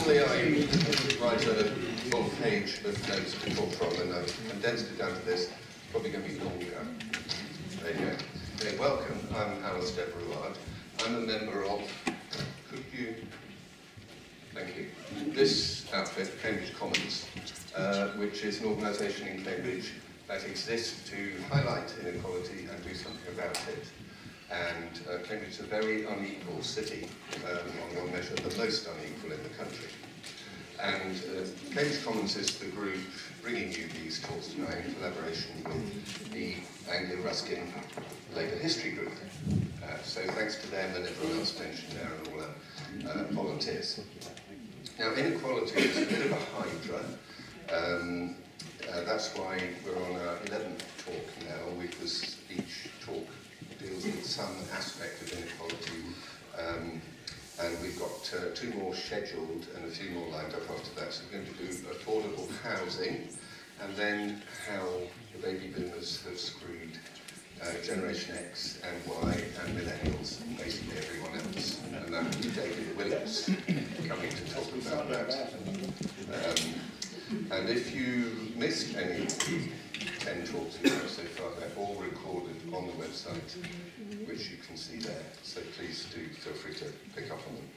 normally I write a full page of notes to talk from, and I've condensed it down to this. Probably going to be longer. There you go. Okay, welcome. I'm Alistair Brouard. I'm a member of, thank you, this outfit, Cambridge Commons, which is an organisation in Cambridge that exists to highlight inequality and do something about it. And Cambridge is a very unequal city, on your measure, the most unequal in the country. And Cambridge Commons is the group bringing you these talks tonight in collaboration with the Anglia-Ruskin Labour History Group. So thanks to them and everyone else mentioned there and all our volunteers. Now, inequality is a bit of a hydra. That's why we're on our 11th talk now, because each talk deals with some aspect of inequality. And we've got 2 more scheduled and a few more lined up after that. So we're going to do affordable housing, and then how the baby boomers have screwed Generation X and Y and millennials, and basically everyone else. And that will be David Willis coming to talk about that. And if you missed any of the 10 talks we've had so far, they're all recorded on the website, which you can see there. So please do feel free to pick up on them.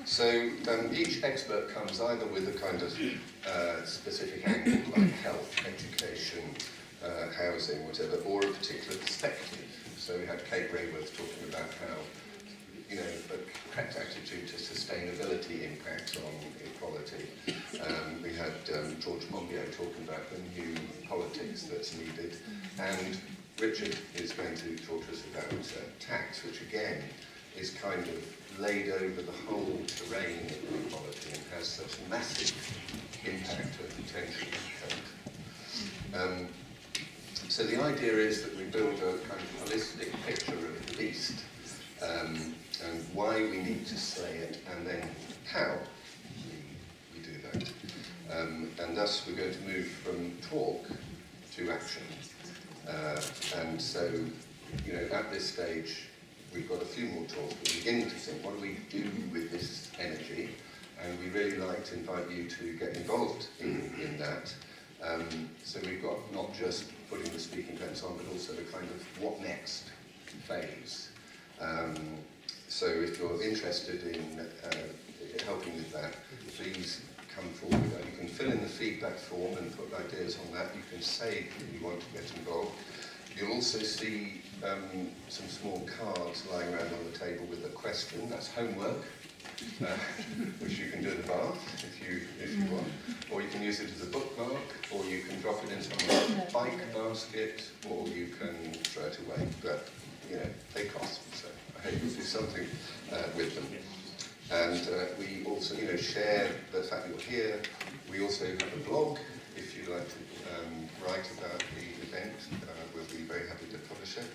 So each expert comes either with a kind of specific angle, like health, education, housing, whatever, or a particular perspective. So we had Kate Rayworth talking about how, you know, the correct attitude to sustainability impacts on equality. We had George Monbiot talking about the new politics that's needed. And Richard is going to talk to us about tax, which again is kind of laid over the whole terrain of inequality and has such a massive impact and potential impact. So the idea is that we build a kind of holistic picture of the beast, and why we need to slay it, and then how we do that. And thus we're going to move from talk to action. And so, you know, at this stage, we've got a few more talks. We're beginning to think, what do we do with this energy? And we really like to invite you to get involved in that. So we've got not just putting the speaking pens on, but also the kind of what next phase. So if you're interested in helping with that, please come forward. You can fill in the feedback form and put ideas on that. You can say that you want to get involved. You'll also see some small cards lying around on the table with a question. That's homework, which you can do in the bath if you want. Or you can use it as a bookmark, or you can drop it in someone's bike basket, or you can throw it away. But, you know, they cost, so I hope you'll do something with them. And we also, you know, share the fact that you're here. We also have a blog, if you'd like to write about the event. We'll be very happy to publish it.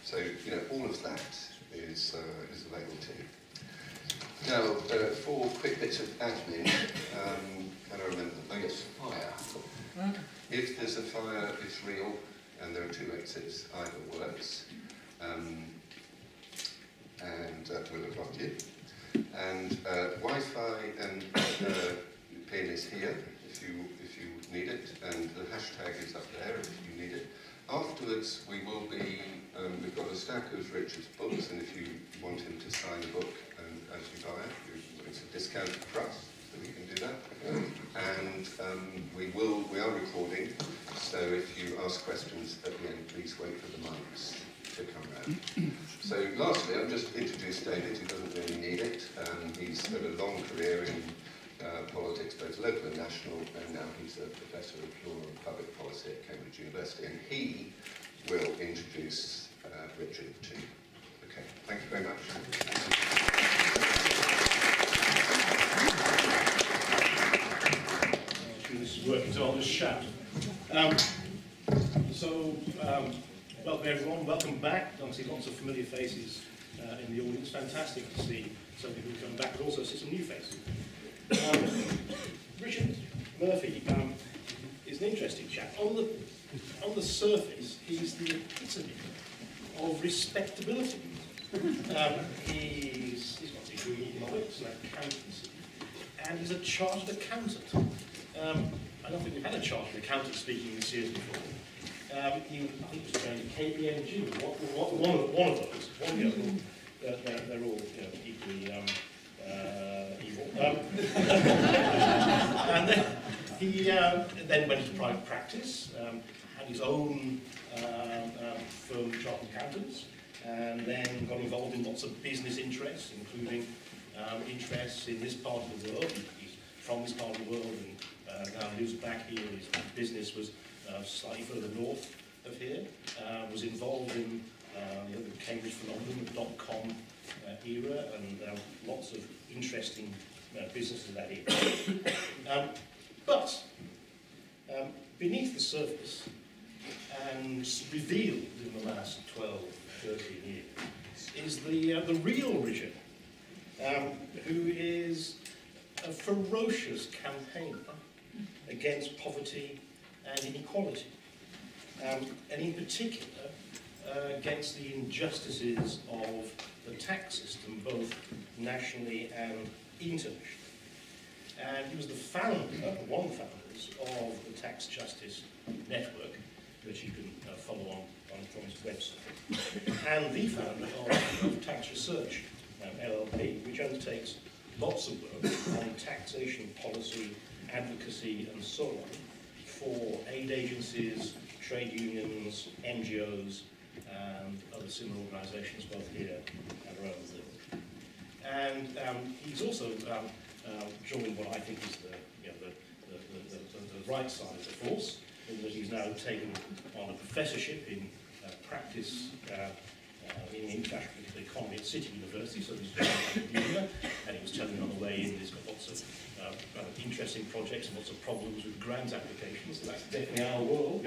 So, you know, all of that is available to you. Now, 4 quick bits of admin. Can I remember? Oh yes, fire. If there's a fire, it's real, and there are 2 exits. Either works, and we'll look after you. And Wi-Fi and PIN is here if you need it, and the hashtag is up there if you need it. Afterwards, we will be. We've got a stack of Richard's books, and if you want him to sign a book as you buy it, it's a discounted price, so we can do that. And we are recording, so if you ask questions at the end, please wait for the mics to come round. So lastly, I've just introduced David, who doesn't really need it. He's had a long career in politics, both local and national, and now he's a professor of law and public policy at Cambridge University, and he will introduce Richard to you. Okay, thank you very much. This is working, so I'll just shout. Welcome everyone, welcome back. I see lots of familiar faces in the audience. Fantastic to see some people coming back, but also see some new faces. Richard Murphy is an interesting chap. On the surface, he's the epitome of respectability. He's got a degree in economics and accountancy, and he's a chartered accountant. I don't think we've had a chartered accountant speaking this year before. I think he was trained at KPMG, one of those. One of them. They're all equally evil. And then he then went into private practice, had his own firm of chartered accountants, and then got involved in lots of business interests, including interests in this part of the world. He's from this part of the world and now lives back here. His business was slightly further north of here. Was involved in the Cambridge phenomenon, the .com era, and lots of interesting businesses of that era. But beneath the surface, and revealed in the last 12, 13 years, is the real Richard, who is a ferocious campaigner against poverty and inequality, and in particular against the injustices of the tax system, both nationally and internationally. And he was the founder, one of the founders, of the Tax Justice Network, which you can follow on from his website, and the founder of Tax Research LLP, which undertakes lots of work on taxation policy, advocacy, and so on for aid agencies, trade unions, NGOs, and other similar organisations, both here and around the world. And he's also joined what I think is the right side of the force, in that he's now taken on a professorship in practice in international economy at City University, so he's joined and he was telling me on the way in he's got lots of interesting projects and lots of problems with grant applications, so that's definitely our world.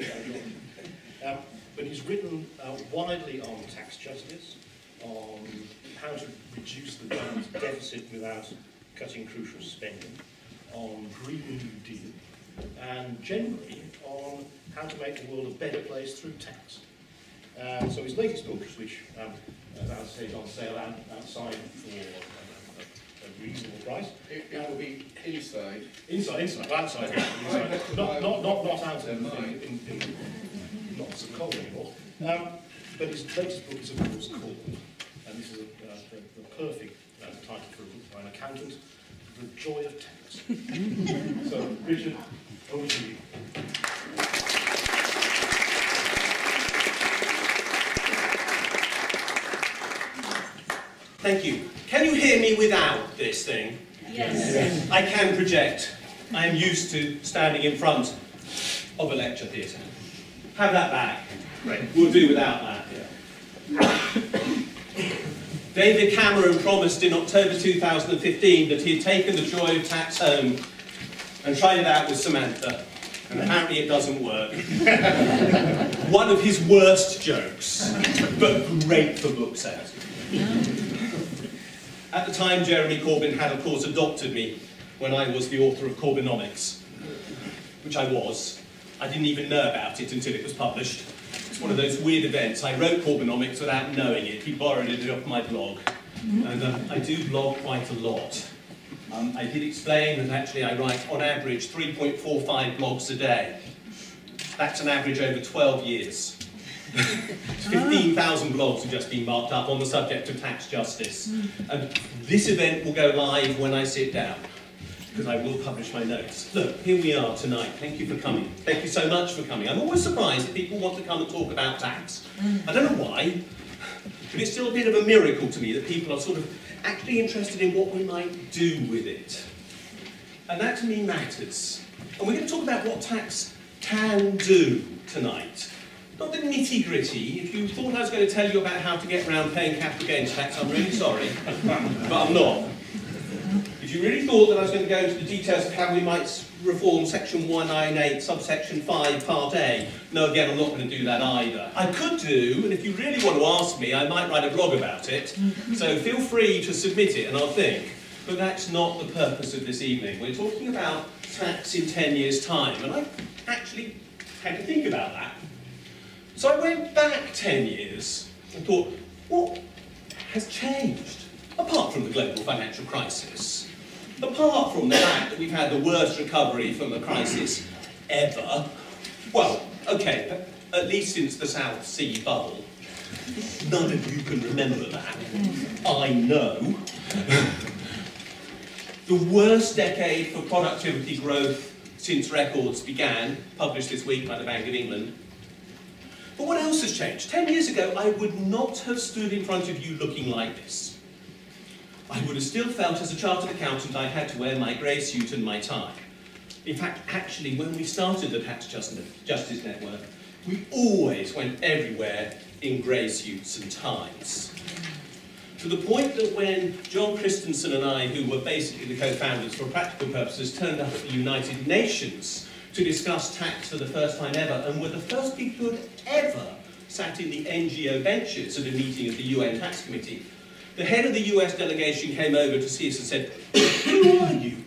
But he's written widely on tax justice, on how to reduce the government's deficit without cutting crucial spending, on Green New Deal, and generally on how to make the world a better place through tax. So his latest book, which as I say is on sale outside for a reasonable price. It will be inside. Inside, outside. Inside. Not out in not so cold anymore. But his latest book is of course called, and this is the perfect title for a book by an accountant, The Joy of Tax. So, Richard, over to you. Thank you. Can you hear me without this thing? Yes. I can project. I am used to standing in front of a lecture theatre. Have that back. Right. We'll do without that. David Cameron promised in October 2015 that he had taken the joy of tax home and tried it out with Samantha. And apparently it doesn't work. One of his worst jokes, but great for book sales. At the time, Jeremy Corbyn had, of course, adopted me when I was the author of Corbynomics, which I was. I didn't even know about it until it was published. It's one of those weird events. I wrote Corbynomics without knowing it. He borrowed it off my blog. And I do blog quite a lot. I did explain that actually I write, on average, 3.45 blogs a day. That's an average over 12 years. 15,000 blogs have just been marked up on the subject of tax justice. And this event will go live when I sit down, because I will publish my notes. Look, here we are tonight. Thank you for coming. Thank you so much for coming. I'm always surprised that people want to come and talk about tax. I don't know why, but it's still a bit of a miracle to me that people are sort of actually interested in what we might do with it. And that to me matters. And we're going to talk about what tax can do tonight. Not the nitty-gritty. If you thought I was going to tell you about how to get around paying capital gains tax, I'm really sorry, but I'm not. If you really thought that I was going to go into the details of how we might reform section 198, subsection 5, part A, no, again, I'm not going to do that either. I could do, and if you really want to ask me, I might write a blog about it, so feel free to submit it and I'll think. But that's not the purpose of this evening. We're talking about tax in 10 years' time, and I actually had to think about that. So I went back 10 years and thought, what has changed, apart from the global financial crisis? apart from the fact that we've had the worst recovery from the crisis ever, well, okay, at least since the South Sea bubble. None of you can remember that. I know. The worst decade for productivity growth since records began, published this week by the Bank of England. But what else has changed? 10 years ago, I would not have stood in front of you looking like this. I would have still felt as a chartered accountant I had to wear my grey suit and my tie. In fact, actually, when we started the Tax Justice Network, we always went everywhere in grey suits and ties. To the point that when John Christensen and I, who were basically the co-founders for practical purposes, turned up at the United Nations to discuss tax for the first time ever, and were the first people who had ever sat in the NGO benches at a meeting of the UN Tax Committee, the head of the US delegation came over to see us and said, "Who are you?"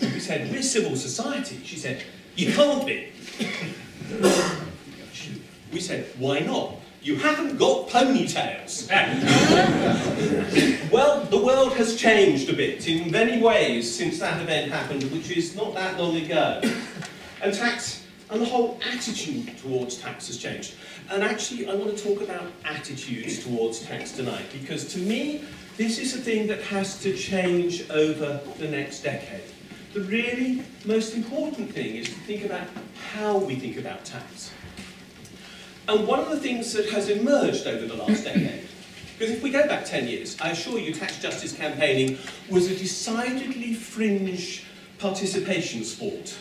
We said, "We're civil society." She said, "You can't be." We said, "Why not?" "You haven't got ponytails." Well, the world has changed a bit in many ways since that event happened, which is not that long ago. And tax, and the whole attitude towards tax has changed. And actually, I want to talk about attitudes towards tax tonight, because to me, this is a thing that has to change over the next decade. The really most important thing is to think about how we think about tax. And one of the things that has emerged over the last decade, because if we go back 10 years, I assure you tax justice campaigning was a decidedly fringe participation sport.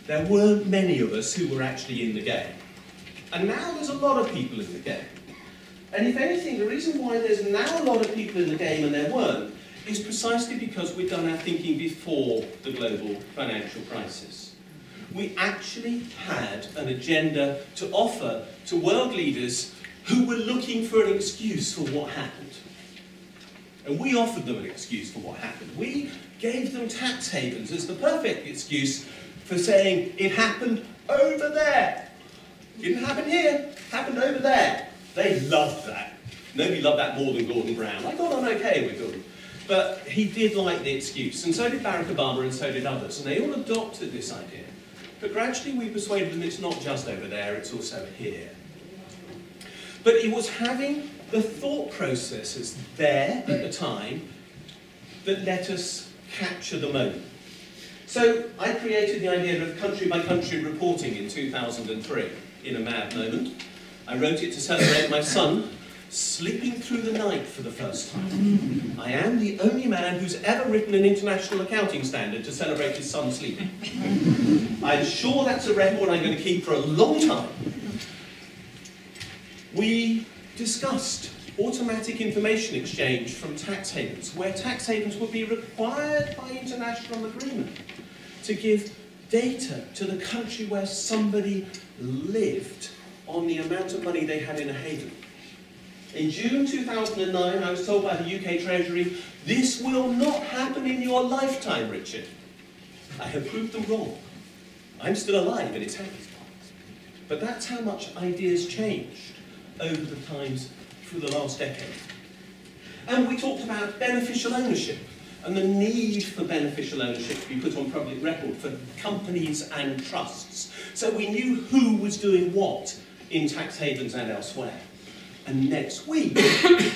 There weren't many of us who were actually in the game. And now there's a lot of people in the game. And if anything, the reason why there's now a lot of people in the game and there weren't is precisely because we've done our thinking before the global financial crisis. We actually had an agenda to offer to world leaders who were looking for an excuse for what happened. And we offered them an excuse for what happened. We gave them tax havens as the perfect excuse for saying it happened over there. Didn't happen here, happened over there. They loved that. Nobody loved that more than Gordon Brown. I got on okay with Gordon. But he did like the excuse, and so did Barack Obama, and so did others. And they all adopted this idea. But gradually we persuaded them it's not just over there, it's also here. But it was having the thought processes there at the time that let us capture the moment. So I created the idea of country-by-country reporting in 2003, in a mad moment. I wrote it to celebrate my son sleeping through the night for the first time. I am the only man who's ever written an international accounting standard to celebrate his son sleeping. I'm sure that's a record I'm going to keep for a long time. We discussed automatic information exchange from tax havens, where tax havens would be required by international agreement to give data to the country where somebody lived on the amount of money they had in a haven. In June 2009, I was told by the UK Treasury, "This will not happen in your lifetime, Richard." I have proved them wrong. I'm still alive and it's happened. But that's how much ideas changed over the times through the last decade. And we talked about beneficial ownership and the need for beneficial ownership to be put on public record for companies and trusts. So we knew who was doing what in tax havens and elsewhere. And next week,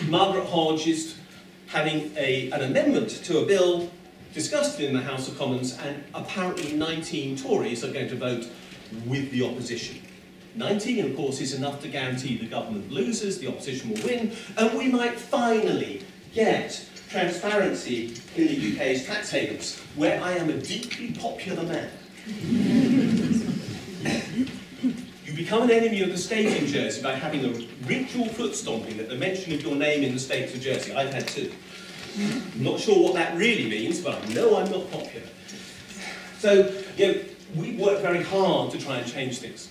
Margaret Hodge is having an amendment to a bill discussed in the House of Commons, and apparently 19 Tories are going to vote with the opposition. 19, of course, is enough to guarantee the government loses, the opposition will win, and we might finally get transparency in the UK's tax havens, where I am a deeply popular man. You become an enemy of the state in Jersey by having a ritual foot stomping at the mention of your name in the state of Jersey. I've had two. I'm not sure what that really means, but I know I'm not popular. So, we worked very hard to try and change things.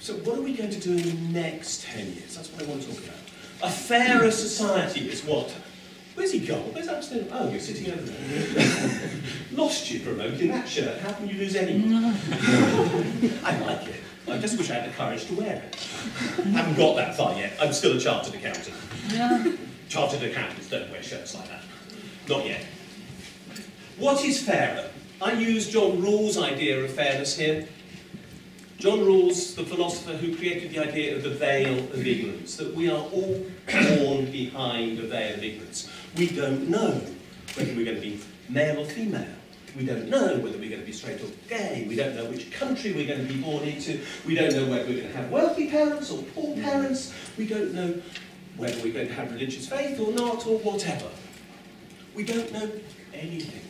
So what are we going to do in the next 10 years? That's what I want to talk about. A fairer society is what? Where's he gone? Where's upstairs? Oh, you're sitting over there. Lost you for a moment in that shirt. How can you lose anyone? I like it. I just wish I had the courage to wear it. Haven't got that far yet. I'm still a chartered accountant. Chartered accountants don't wear shirts like that. Not yet. What is fairer? I use John Rawls' idea of fairness here. John Rawls, the philosopher who created the idea of the veil of ignorance, that we are all born behind a veil of ignorance. We don't know whether we're going to be male or female. We don't know whether we're going to be straight or gay. We don't know which country we're going to be born into. We don't know whether we're going to have wealthy parents or poor parents. We don't know whether we're going to have religious faith or not, or whatever. We don't know anything.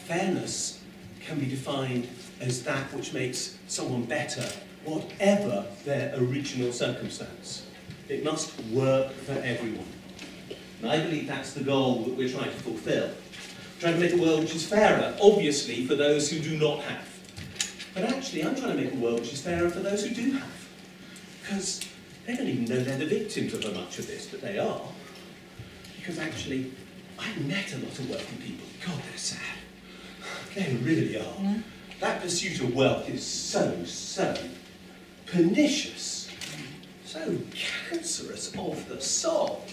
Fairness can be defined as that which makes someone better, whatever their original circumstance. It must work for everyone. And I believe that's the goal that we're trying to fulfill. Trying to make a world which is fairer, obviously, for those who do not have. But actually, I'm trying to make a world which is fairer for those who do have. Because they don't even know they're the victims of much of this, but they are. Because actually, I've met a lot of wealthy people. God, they're sad. They really are. Yeah. That pursuit of wealth is so pernicious, so cancerous of the soul.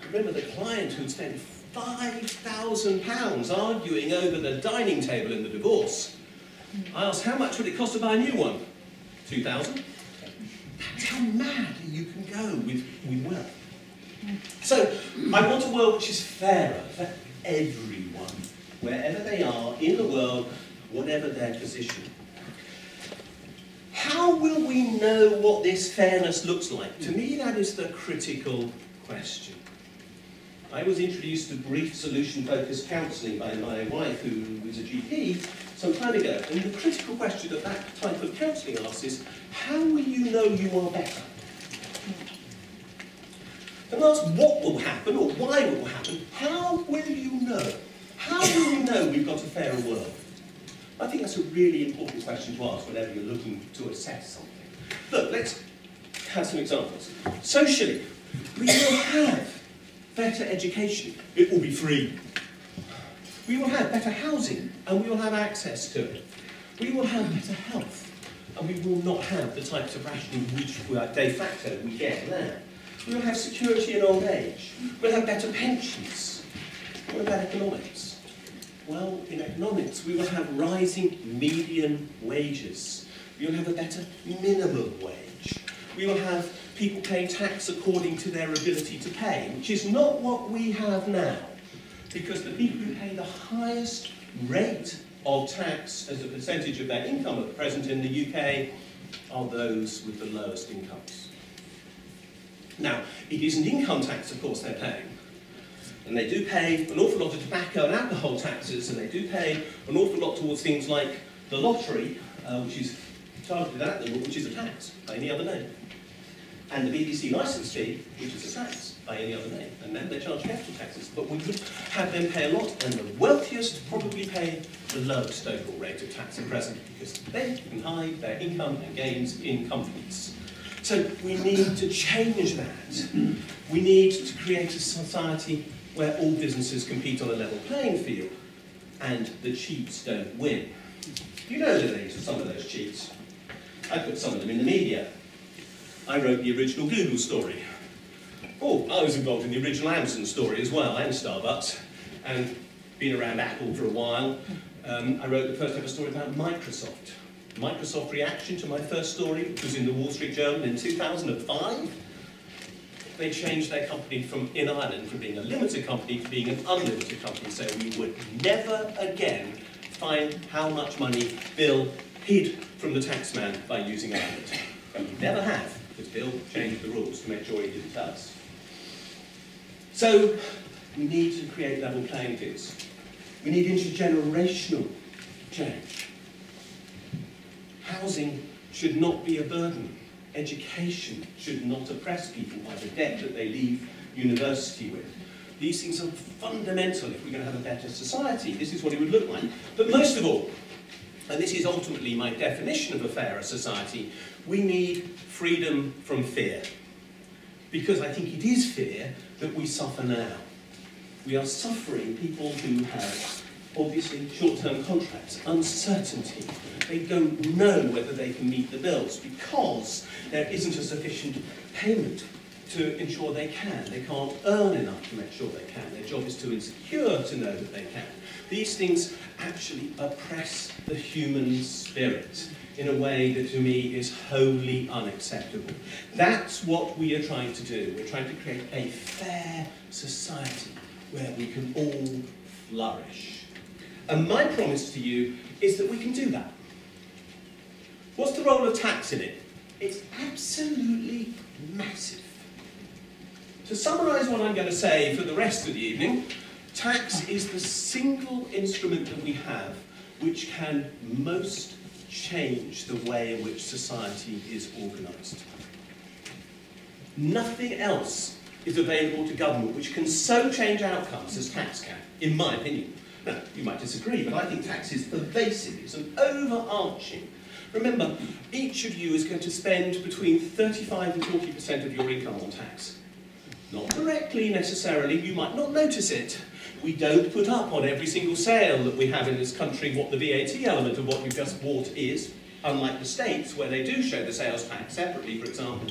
I remember the client who'd spent £5,000 arguing over the dining table in the divorce. I asked, how much would it cost to buy a new one? 2,000. That's how mad you can go with wealth. So, I want a world which is fairer for everyone, wherever they are in the world, whatever their position. How will we know what this fairness looks like? To me, that is the critical question. I was introduced to brief solution-focused counselling by my wife, who was a GP, some time ago. And the critical question that that type of counselling asks is, how will you know you are better? And ask what will happen, or why it will happen. How will you know? How will you know we've got a fairer world? I think that's a really important question to ask whenever you're looking to assess something. Look, let's have some examples. Socially, we will have better education. It will be free. We will have better housing, and we will have access to it. We will have better health, and we will not have the types of rationing which de facto we get now. We will have security in old age. We'll have better pensions. What about economics? Well, in economics, we will have rising median wages. We will have a better minimum wage. We will have people paying tax according to their ability to pay, which is not what we have now. Because the people who pay the highest rate of tax as a percentage of their income at present in the UK are those with the lowest incomes. Now, it isn't income tax, of course, they're paying. And they do pay an awful lot of tobacco and alcohol taxes, and they do pay an awful lot towards things like the lottery, which is targeted at them, which is a tax by any other name. And the BBC licence fee, which is a tax by any other name. And then they charge capital taxes. But we would have them pay a lot, and the wealthiest probably pay the lowest overall rate of tax at present, because they can hide their income and gains in companies. So we need to change that. We need to create a society where all businesses compete on a level playing field, and the cheats don't win. You know the names of some of those cheats. I put some of them in the media. I wrote the original Google story. Oh, I was involved in the original Amazon story as well, and Starbucks, and been around Apple for a while. I wrote the first ever story about Microsoft. Microsoft reaction to my first story, which was in the Wall Street Journal in 2005. They changed their company in Ireland from being a limited company to being an unlimited company, so we would never again find how much money Bill hid from the taxman by using Ireland. And we never have, because Bill changed the rules to make sure he didn't tell us. So we need to create level playing fields. We need intergenerational change. Housing should not be a burden. Education should not oppress people by the debt that they leave university with. These things are fundamental if we're going to have a better society. This is what it would look like. But most of all, and this is ultimately my definition of a fairer society, we need freedom from fear. Because I think it is fear that we suffer now. We are suffering people who have, obviously, short-term contracts, uncertainty. They don't know whether they can meet the bills because there isn't a sufficient payment to ensure they can. They can't earn enough to make sure they can. Their job is too insecure to know that they can. These things actually oppress the human spirit in a way that to me is wholly unacceptable. That's what we are trying to do. We're trying to create a fair society where we can all flourish. And my promise to you is that we can do that. What's the role of tax in it? It's absolutely massive. To summarise what I'm going to say for the rest of the evening, tax is the single instrument that we have which can most change the way in which society is organised. Nothing else is available to government which can so change outcomes as tax can, in my opinion. Now, you might disagree, but I think tax is pervasive, it's an overarching. Remember, each of you is going to spend between 35 and 40% of your income on tax. Not directly necessarily, you might not notice it. We don't put up on every single sale that we have in this country what the VAT element of what you've just bought is, unlike the States where they do show the sales tax separately, for example.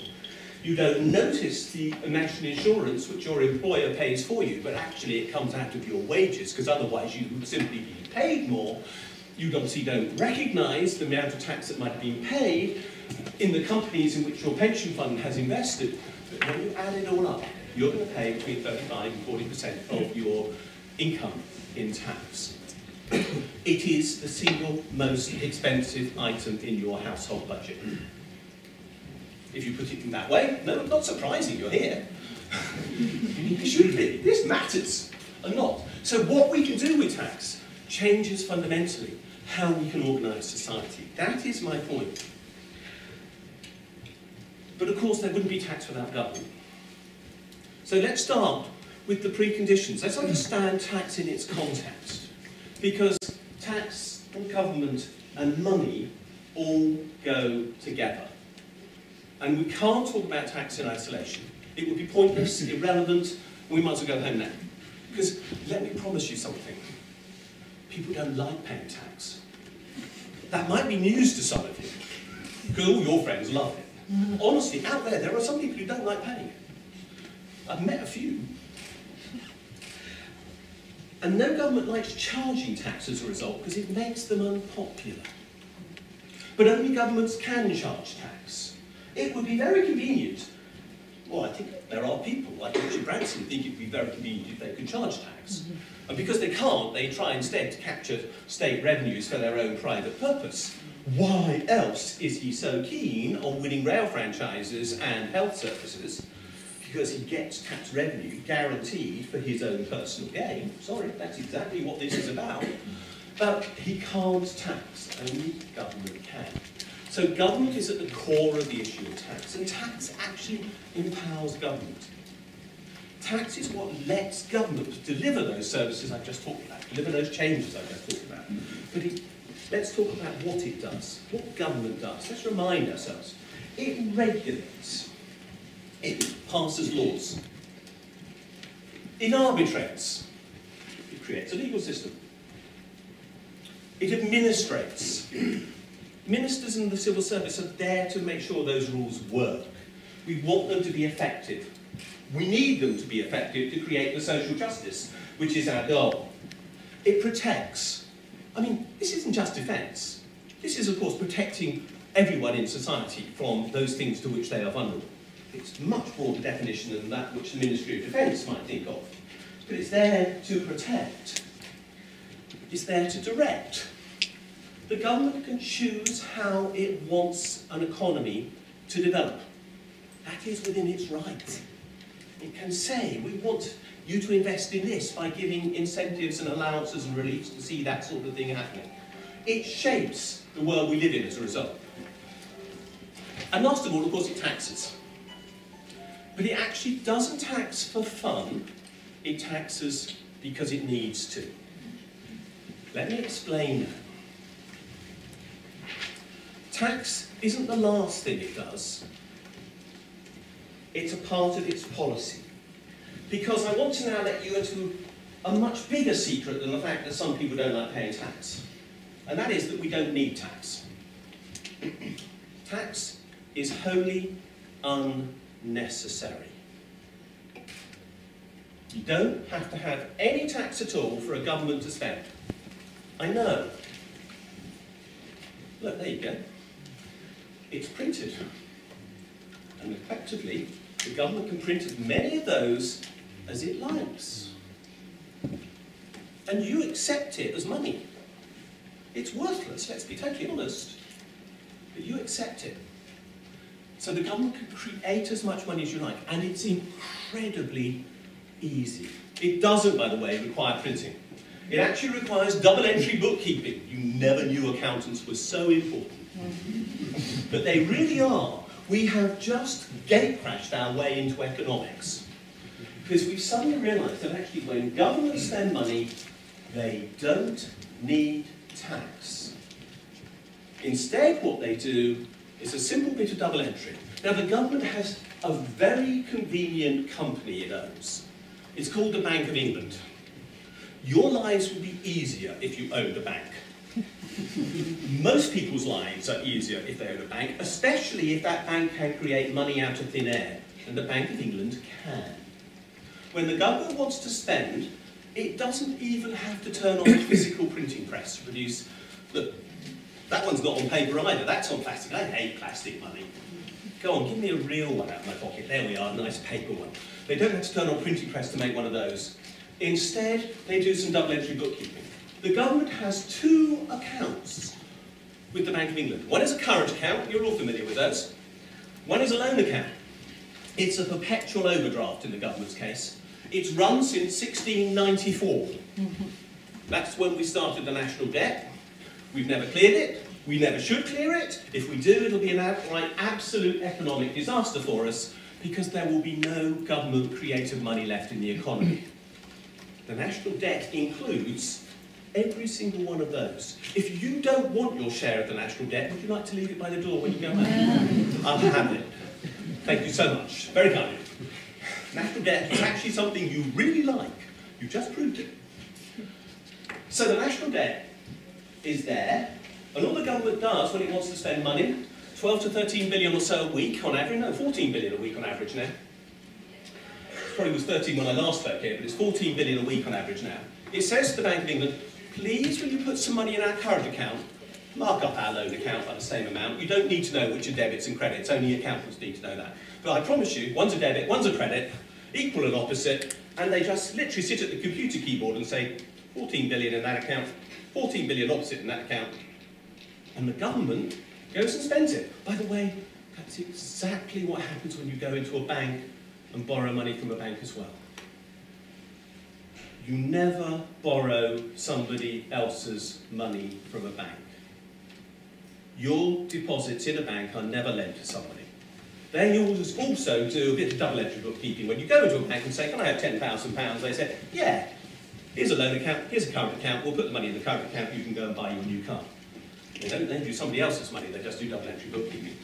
You don't notice the national insurance which your employer pays for you, but actually it comes out of your wages, because otherwise you would simply be paid more. You obviously don't recognise the amount of tax that might have been paid in the companies in which your pension fund has invested. But when you add it all up, you're going to pay between 35 and 40% of your income in tax. It is the single most expensive item in your household budget. If you put it in that way, no, not surprising you're here. It should be. This matters a lot. So what we can do with tax changes fundamentally how we can organise society. That is my point. But of course there wouldn't be tax without government. So let's start with the preconditions. Let's understand tax in its context. Because tax and government and money all go together. And we can't talk about tax in isolation. It would be pointless, irrelevant, and we might as well go home now. Because let me promise you something. People don't like paying tax. That might be news to some of you, because all your friends love it. Honestly, out there are some people who don't like paying it. I've met a few. And no government likes charging tax as a result, because it makes them unpopular. But only governments can charge tax. It would be very convenient. Well, I think there are people like Richard Branson who think it would be very convenient if they could charge tax. And because they can't, they try instead to capture state revenues for their own private purpose. Why else is he so keen on winning rail franchises and health services? Because he gets tax revenue guaranteed for his own personal gain. Sorry, that's exactly what this is about. But he can't tax, only government can. So government is at the core of the issue of tax, and tax actually empowers government. Tax is what lets government deliver those services I've just talked about, deliver those changes I've just talked about. But let's talk about what it does, what government does. Let's remind ourselves. It regulates. It passes laws. It arbitrates. It creates a legal system. It administrates. Ministers in the civil service are there to make sure those rules work. We want them to be effective. We need them to be effective to create the social justice, which is our goal. It protects. I mean, this isn't just defence. This is, of course, protecting everyone in society from those things to which they are vulnerable. It's a much broader definition than that which the Ministry of Defence might think of. But it's there to protect. It's there to direct. The government can choose how it wants an economy to develop. That is within its right. It can say, we want you to invest in this by giving incentives and allowances and reliefs to see that sort of thing happening. It shapes the world we live in as a result. And last of all, of course, it taxes. But it actually doesn't tax for fun, it taxes because it needs to. Let me explain that. Tax isn't the last thing it does. It's a part of its policy. Because I want to now let you into a much bigger secret than the fact that some people don't like paying tax. And that is that we don't need tax. Tax is wholly unnecessary. You don't have to have any tax at all for a government to spend. I know. Look, there you go. It's printed. And effectively, the government can print as many of those as it likes. And you accept it as money. It's worthless, let's be totally honest. But you accept it. So the government can create as much money as you like, and it's incredibly easy. It doesn't, by the way, require printing. It actually requires double-entry bookkeeping. You never knew accountants were so important. But they really are. We have just gate-crashed our way into economics. Because we've suddenly realised that actually when governments spend money, they don't need tax. Instead, what they do is a simple bit of double entry. Now, the government has a very convenient company it owns. It's called the Bank of England. Your lives would be easier if you owned a bank. Most people's lives are easier if they own a bank, especially if that bank can create money out of thin air, and the Bank of England can. When the government wants to spend, it doesn't even have to turn on a physical printing press to produce. Look, that one's not on paper either, that's on plastic. I hate plastic money. Go on, give me a real one out of my pocket. There we are, a nice paper one. They don't have to turn on a printing press to make one of those. Instead, they do some double entry bookkeeping. The government has two accounts with the Bank of England. One is a current account, you're all familiar with those. One is a loan account. It's a perpetual overdraft in the government's case. It's run since 1694. That's when we started the national debt. We've never cleared it. We never should clear it. If we do, it'll be an outright absolute economic disaster for us because there will be no government creative money left in the economy. The national debt includes every single one of those. If you don't want your share of the national debt, would you like to leave it by the door when you go out? I'll have it. Thank you so much. Very kind. National debt is actually something you really like. You've just proved it. So the national debt is there, and all the government does when it wants to spend money, 12 to 13 billion or so a week on average, no, 14 billion a week on average now. It probably was 13 when I last spoke here, but it's 14 billion a week on average now. It says to the Bank of England, please will you put some money in our current account, mark up our loan account by the same amount. You don't need to know which are debits and credits, only accountants need to know that. But I promise you, one's a debit, one's a credit, equal and opposite, and they just literally sit at the computer keyboard and say, 14 billion in that account, 14 billion opposite in that account, and the government goes and spends it. By the way, that's exactly what happens when you go into a bank and borrow money from a bank as well. You never borrow somebody else's money from a bank. Your deposits in a bank are never lent to somebody. They also do a bit of double entry bookkeeping. When you go into a bank and say, can I have £10,000? They say, yeah, here's a loan account, here's a current account, we'll put the money in the current account, you can go and buy your new car. They don't lend you somebody else's money, they just do double entry bookkeeping.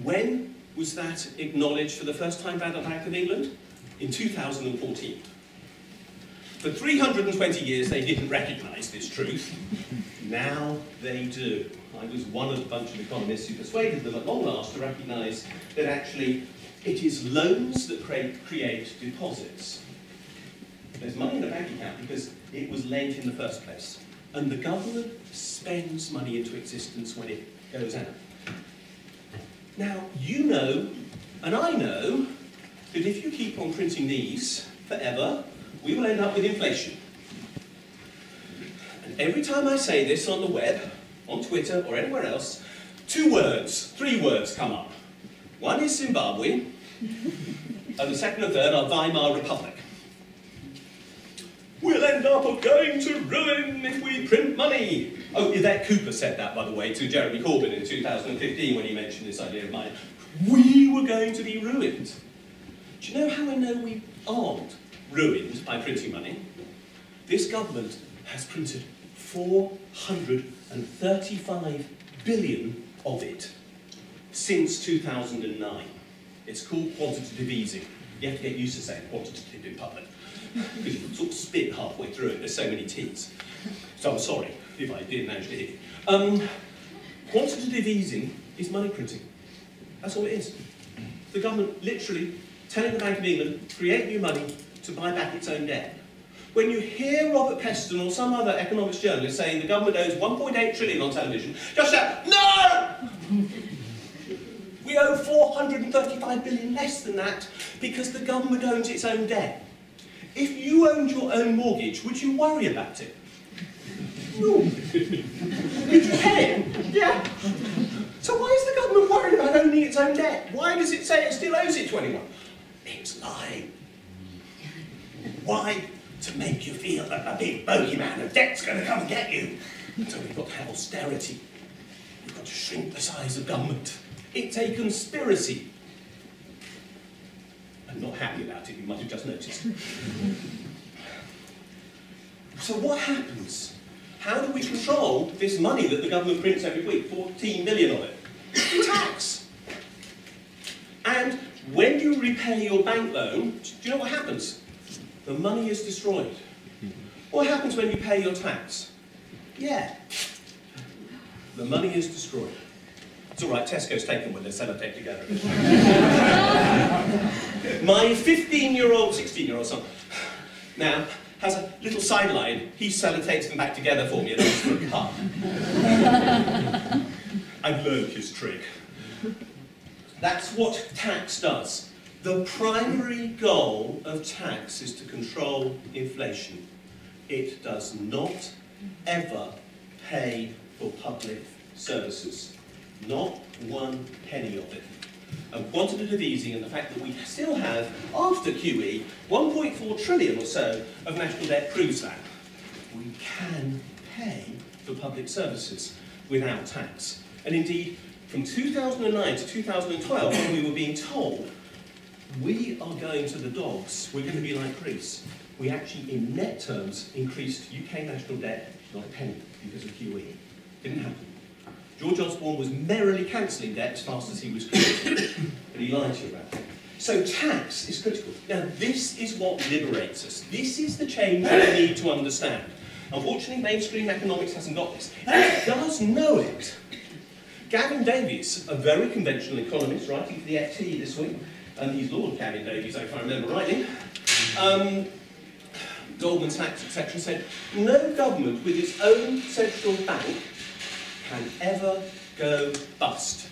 When was that acknowledged for the first time by the Bank of England? In 2014. For 320 years they didn't recognise this truth. Now they do. I was one of a bunch of economists who persuaded them at long last to recognise that actually it is loans that create deposits. There's money in a bank account because it was lent in the first place. And the government spends money into existence when it goes out. Now, you know, and I know, that if you keep on printing these forever, we will end up with inflation. And every time I say this on the web, on Twitter or anywhere else, 3 words come up. One is Zimbabwe, and the second and third are Weimar Republic. We'll end up going to ruin if we print money. Oh, Yvette Cooper said that, by the way, to Jeremy Corbyn in 2015 when he mentioned this idea of mine. We were going to be ruined. Do you know how I know we aren't ruined by printing money? This government has printed 435 billion of it since 2009. It's called quantitative easing. You have to get used to saying quantitative in public, because you sort of spit halfway through it, there's so many T's. So I'm sorry if I did manage to hit it. Quantitative easing is money printing. That's all it is. The government literally telling the Bank of England, create new money, to buy back its own debt. When you hear Robert Peston or some other economics journalist saying the government owes 1.8 trillion on television, just shout, no! We owe 435 billion less than that because the government owns its own debt. If you owned your own mortgage, would you worry about it? No. Would you pay it? Yeah. So why is the government worried about owning its own debt? Why does it say it still owes it to anyone? It's lying. Why? To make you feel that a big bogeyman of debt's going to come and get you. So we've got to have austerity. We've got to shrink the size of government. It's a conspiracy. I'm not happy about it, you might have just noticed. So what happens? How do we control this money that the government prints every week? 14 million of it. Tax. And when you repay your bank loan, do you know what happens? The money is destroyed. What happens when you pay your tax? Yeah. The money is destroyed. It's all right, Tesco's taken when they're sellotape together. My 15-year-old, 16-year-old son now has a little sideline. He sellotapes them back together for me and asks for a cut. I've learned his trick. That's what tax does. The primary goal of tax is to control inflation. It does not ever pay for public services. Not one penny of it. And quantitative easing and the fact that we still have, after QE, 1.4 trillion or so of national debt proves that. We can pay for public services without tax. And indeed, from 2009 to 2012, when we were being told we are going to the dogs, we're going to be like Greece, we actually, in net terms, increased UK national debt not a penny because of QE. Didn't happen. George Osborne was merrily cancelling debt as fast as he was created, but he lied to you about it. So tax is critical. Now, this is what liberates us. This is the change we need to understand. Unfortunately, mainstream economics hasn't got this. It does know it. Gavin Davies, a very conventional economist, writing for the FT this week, and he's Lord Gavin Davies, if I remember rightly, Goldman Sachs, etc., said, no government with its own central bank can ever go bust,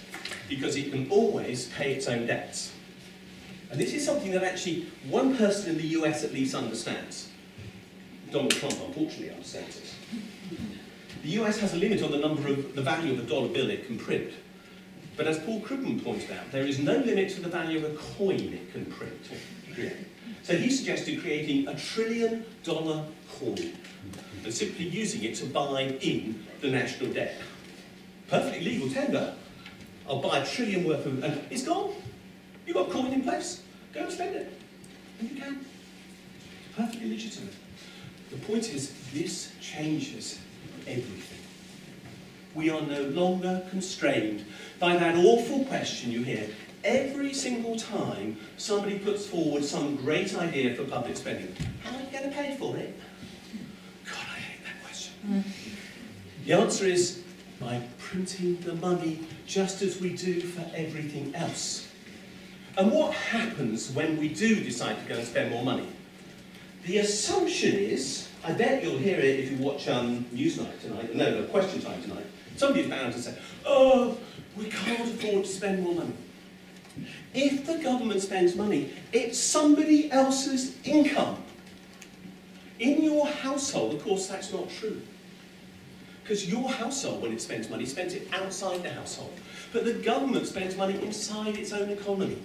because it can always pay its own debts. And this is something that actually one person in the US at least understands. Donald Trump, unfortunately, understands it. The US has a limit on the value of a dollar bill it can print. But as Paul Krugman pointed out, there is no limit to the value of a coin it can print or create. So he suggested creating $1 trillion coin and simply using it to buy in the national debt. Perfectly legal tender. I'll buy $1 trillion worth of, and it's gone. You've got a coin in place. Go and spend it. And you can. It's perfectly legitimate. The point is, this changes everything. We are no longer constrained by that awful question you hear every single time somebody puts forward some great idea for public spending. How are you going to pay for it? God, I hate that question. The answer is by printing the money just as we do for everything else. And what happens when we do decide to go and spend more money? The assumption is, I bet you'll hear it if you watch Newsnight tonight, no, Question Time tonight. Somebody's bound to say, oh, we can't afford to spend more money. If the government spends money, it's somebody else's income. In your household, of course, that's not true. Because your household, when it spends money, spends it outside the household. But the government spends money inside its own economy.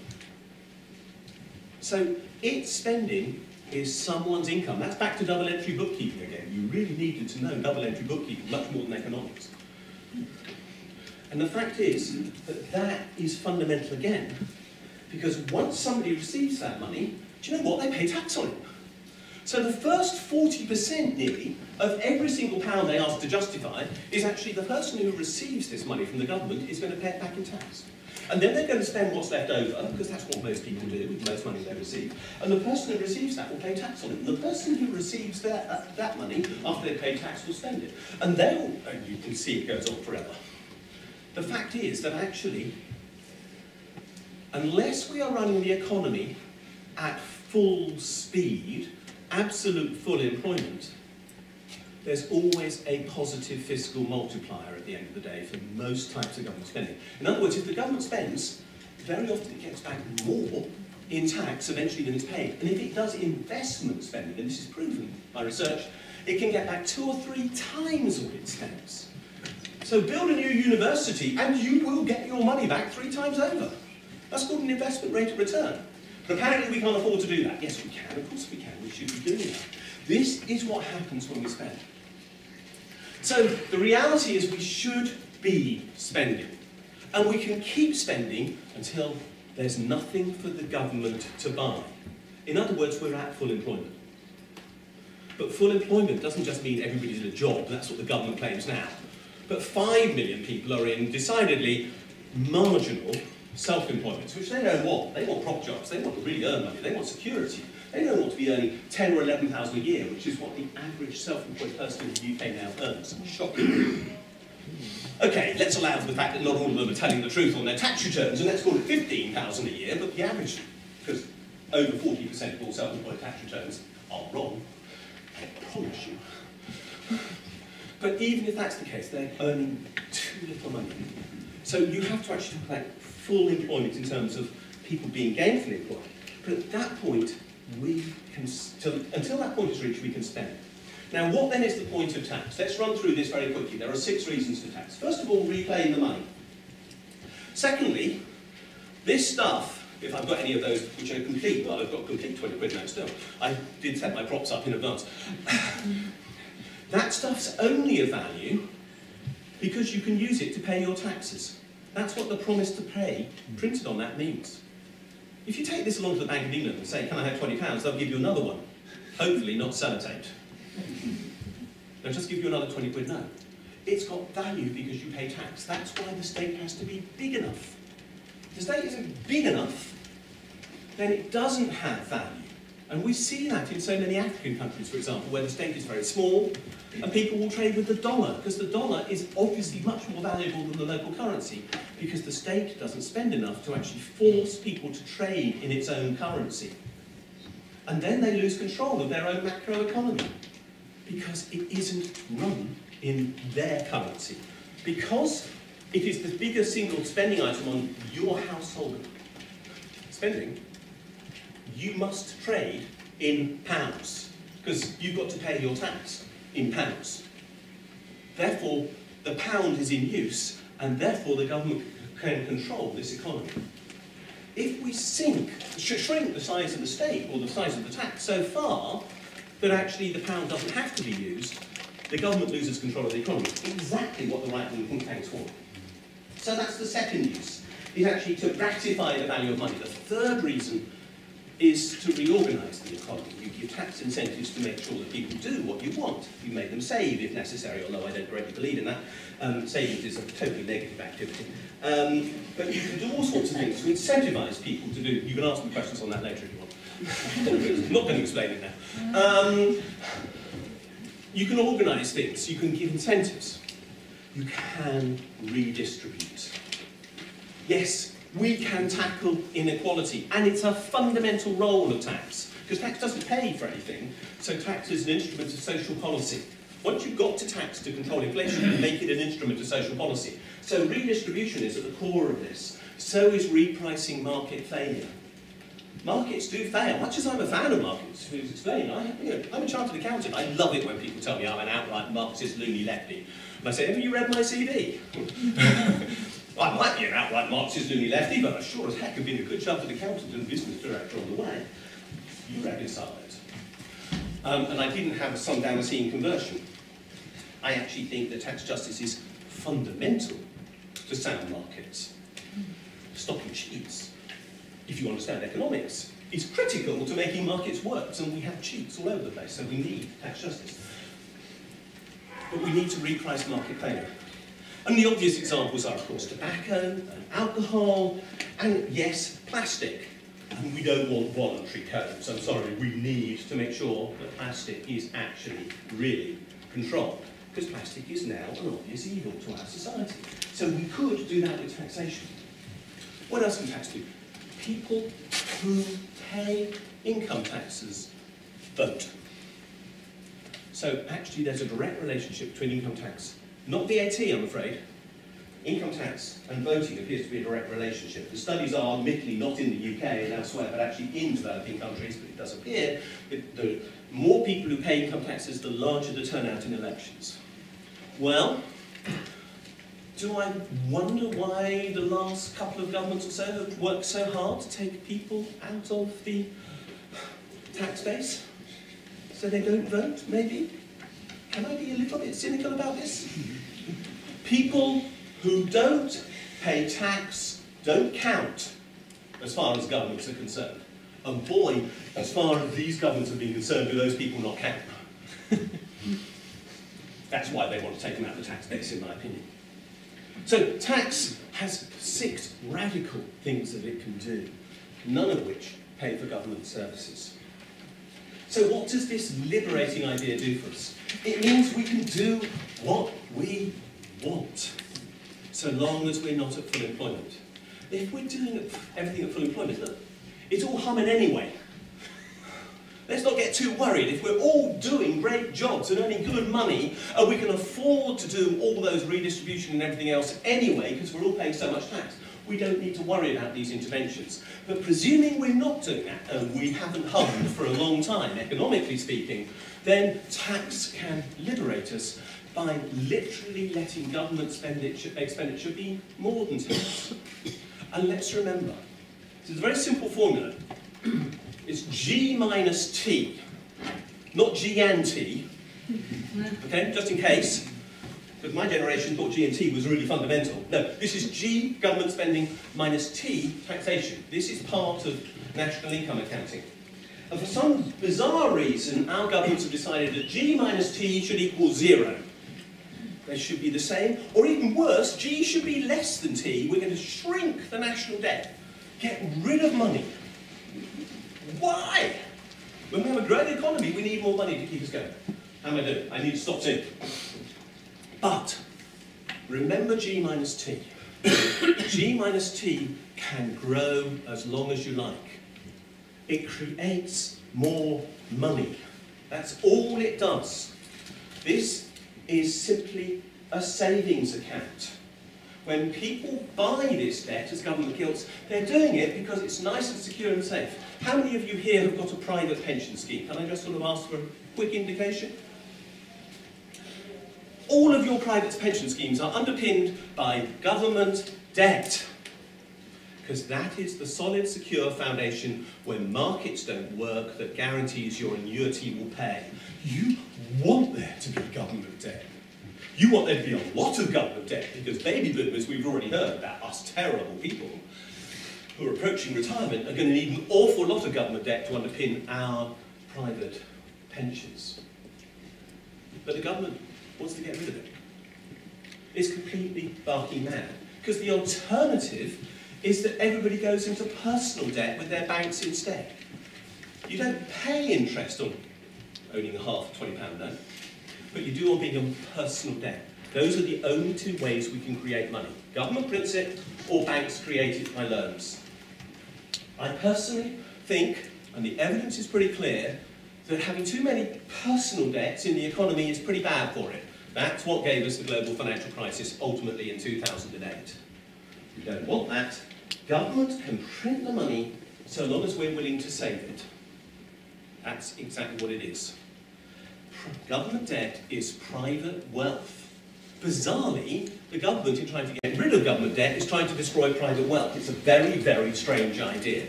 So its spending is someone's income. That's back to double-entry bookkeeping again. You really needed to know double-entry bookkeeping much more than economics. And the fact is that that is fundamental again, because once somebody receives that money, do you know what? They pay tax on it. So the first 40% nearly of every single pound they ask to justify is actually the person who receives this money from the government is going to pay it back in tax. And then they're going to spend what's left over, because that's what most people do with most money they receive. And the person who receives that will pay tax on it. And the person who receives that money, after they pay tax, will spend it. And they'll, and you can see it goes on forever. The fact is that actually, unless we are running the economy at full speed, absolute full employment, there's always a positive fiscal multiplier at the end of the day for most types of government spending. In other words, if the government spends, very often it gets back more in tax eventually than it's paid. And if it does investment spending, and this is proven by research, it can get back 2 or 3 times what it spends. So build a new university and you will get your money back 3 times over. That's called an investment rate of return. But apparently we can't afford to do that. Yes, we can, of course we can, we should be doing that. This is what happens when we spend. So the reality is we should be spending. And we can keep spending until there's nothing for the government to buy. In other words, we're at full employment. But full employment doesn't just mean everybody's in a job, that's what the government claims now. But 5 million people are in decidedly marginal self-employment, which they don't want. They want prop jobs, they want to really earn money, they want security. They don't want to be earning 10 or 11,000 a year, which is what the average self-employed person in the UK now earns. Shocking. Okay, let's allow for the fact that not all of them are telling the truth on their tax returns, and let's call it 15,000 a year, but the average, because over 40% of all self-employed tax returns are wrong, I promise you. But even if that's the case, they're earning too little money. So you have to actually talk about full employment in terms of people being gainfully employed. But at that point, until that point is reached, we can spend. Now, what then is the point of tax? Let's run through this very quickly. There are 6 reasons for tax. First of all, reclaim the money. Secondly, this stuff, if I've got any of those which are complete, well, I've got complete 20 quid notes still. I did set my props up in advance. That stuff's only of value because you can use it to pay your taxes. That's what the promise to pay printed on that means. If you take this along to the Bank of England and say, can I have £20, they'll give you another one. Hopefully not sellotaped. They'll just give you another 20 quid note. It's got value because you pay tax. That's why the state has to be big enough. If the state isn't big enough, then it doesn't have value. And we see that in so many African countries, for example, where the state is very small, and people will trade with the dollar, because the dollar is obviously much more valuable than the local currency, because the state doesn't spend enough to actually force people to trade in its own currency. And then they lose control of their own macroeconomy, because it isn't run in their currency. Because it is the biggest single spending item on your household spending, you must trade in pounds, because you've got to pay your tax in pounds. Therefore, the pound is in use, and therefore the government can control this economy. If we shrink the size of the state, or the size of the tax, so far that actually the pound doesn't have to be used, the government loses control of the economy. Exactly what the right-wing think tanks want. So that's the second use, is actually to ratify the value of money. The third reason is to reorganise the economy. You give tax incentives to make sure that people do what you want. You make them save if necessary, although I don't greatly believe in that. Savings is a totally negative activity. But you can do all sorts of things to incentivise people to do. You can ask me questions on that later if you want. I'm not going to explain it now. You can organise things. You can give incentives. You can redistribute. Yes, we can tackle inequality, and it's a fundamental role of tax, because tax doesn't pay for anything, so tax is an instrument of social policy. Once you've got to tax to control inflation, you make it an instrument of social policy. So redistribution is at the core of this. So is repricing market failure. Markets do fail. Much as I'm a fan of markets, who's explaining, I'm a chartered accountant. I love it when people tell me I'm an outright Marxist loony lefty. And I say, have you read my CD? I might be an outright Marxist loony lefty, but I sure as heck have been a good chartered accountant and business director on the way. You reconcile it. And I didn't have a some Damascene conversion. I actually think that tax justice is fundamental to sound markets. Stopping cheats, if you understand economics, is critical to making markets work, and we have cheats all over the place, so we need tax justice. But we need to reprice market failure. And the obvious examples are, of course, tobacco, and alcohol, and yes, plastic. And we don't want voluntary codes. I'm sorry, we need to make sure that plastic is actually really controlled, because plastic is now an obvious evil to our society. So we could do that with taxation. What else can tax do? People who pay income taxes vote. So actually there's a direct relationship between income tax, not VAT I'm afraid, income tax and voting appears to be a direct relationship. The studies are admittedly not in the UK and elsewhere, but actually in developing countries, but it does appear that the more people who pay income taxes, the larger the turnout in elections. Well, do I wonder why the last couple of governments or so have worked so hard to take people out of the tax base? So they don't vote, maybe? Can I be a little bit cynical about this? People who don't pay tax don't count as far as governments are concerned. And boy, as far as these governments have been concerned, do those people not count? That's why they want to take them out of the tax base, in my opinion. So tax has 6 radical things that it can do, none of which pay for government services. So what does this liberating idea do for us? It means we can do what we want, so long as we're not at full employment. If we're doing everything at full employment, look, it's all humming anyway. Let's not get too worried. If we're all doing great jobs and earning good money, and we can afford to do all those redistribution and everything else anyway, because we're all paying so much tax, we don't need to worry about these interventions. But presuming we're not doing that, and we haven't hummed for a long time, economically speaking, then tax can liberate us by literally letting government expenditure be more than tax. And let's remember, this is a very simple formula. It's G minus T, not G and T, okay, just in case, because my generation thought G and T was really fundamental. No, this is G, government spending, minus T, taxation. This is part of national income accounting. And for some bizarre reason, our governments have decided that G minus T should equal 0. They should be the same, or even worse, G should be less than T. We're going to shrink the national debt, get rid of money. Why? When we have a growing economy, we need more money to keep us going. How am I doing? I need to stop sinking. But remember G minus T. G minus T can grow as long as you like. It creates more money. That's all it does. This is simply a savings account. When people buy this debt as government gilts, they're doing it because it's nice and secure and safe. How many of you here have got a private pension scheme? Can I just sort of ask for a quick indication? All of your private pension schemes are underpinned by government debt, because that is the solid, secure foundation where markets don't work that guarantees your annuity will pay. You want there to be government debt. You want there to be a lot of government debt, because baby boomers, we've already heard about us terrible people who are approaching retirement, are going to need an awful lot of government debt to underpin our private pensions. But the government wants to get rid of it. It's completely barking mad, because the alternative is that everybody goes into personal debt with their banks instead. You don't pay interest on owning a half £20 note, but you do on being on personal debt. Those are the only 2 ways we can create money. Government prints it, or banks create it by loans. I personally think, and the evidence is pretty clear, that having too many personal debts in the economy is pretty bad for it. That's what gave us the global financial crisis ultimately in 2008. We don't want that. Government can print the money so long as we're willing to save it. That's exactly what it is. Government debt is private wealth. Bizarrely, the government, in trying to get rid of government debt, is trying to destroy private wealth. It's a very, very strange idea.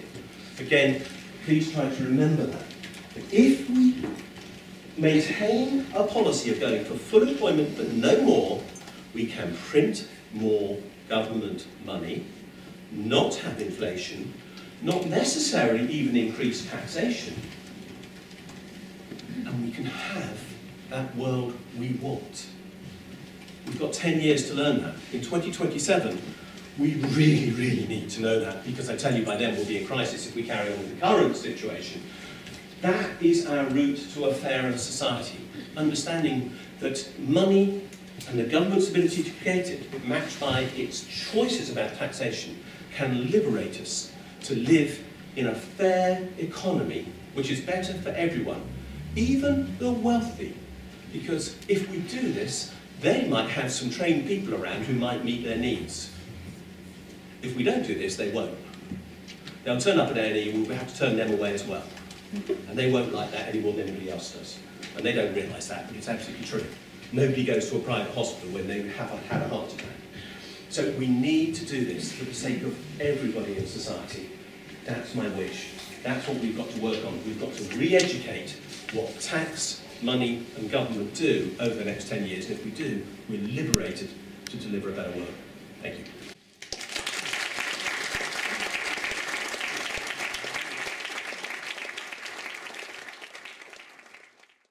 Again, please try to remember that. If we maintain a policy of going for full employment but no more, we can print more government money, not have inflation, not necessarily even increase taxation, and we can have that world we want. We've got 10 years to learn that. In 2027, we really, really need to know that, because I tell you by then we'll be in crisis if we carry on with the current situation. That is our route to a fairer society. Understanding that money and the government's ability to create it, matched by its choices about taxation, can liberate us to live in a fair economy, which is better for everyone, even the wealthy. Because if we do this, they might have some trained people around who might meet their needs. If we don't do this, they won't. They'll turn up at A&E and we'll have to turn them away as well. And they won't like that any more than anybody else does. And they don't realise that, but it's absolutely true. Nobody goes to a private hospital when they have had a heart attack. So we need to do this for the sake of everybody in society. That's my wish. That's what we've got to work on. We've got to re-educate what tax, money and government do over the next 10 years. And if we do, we're liberated to deliver a better world. Thank you.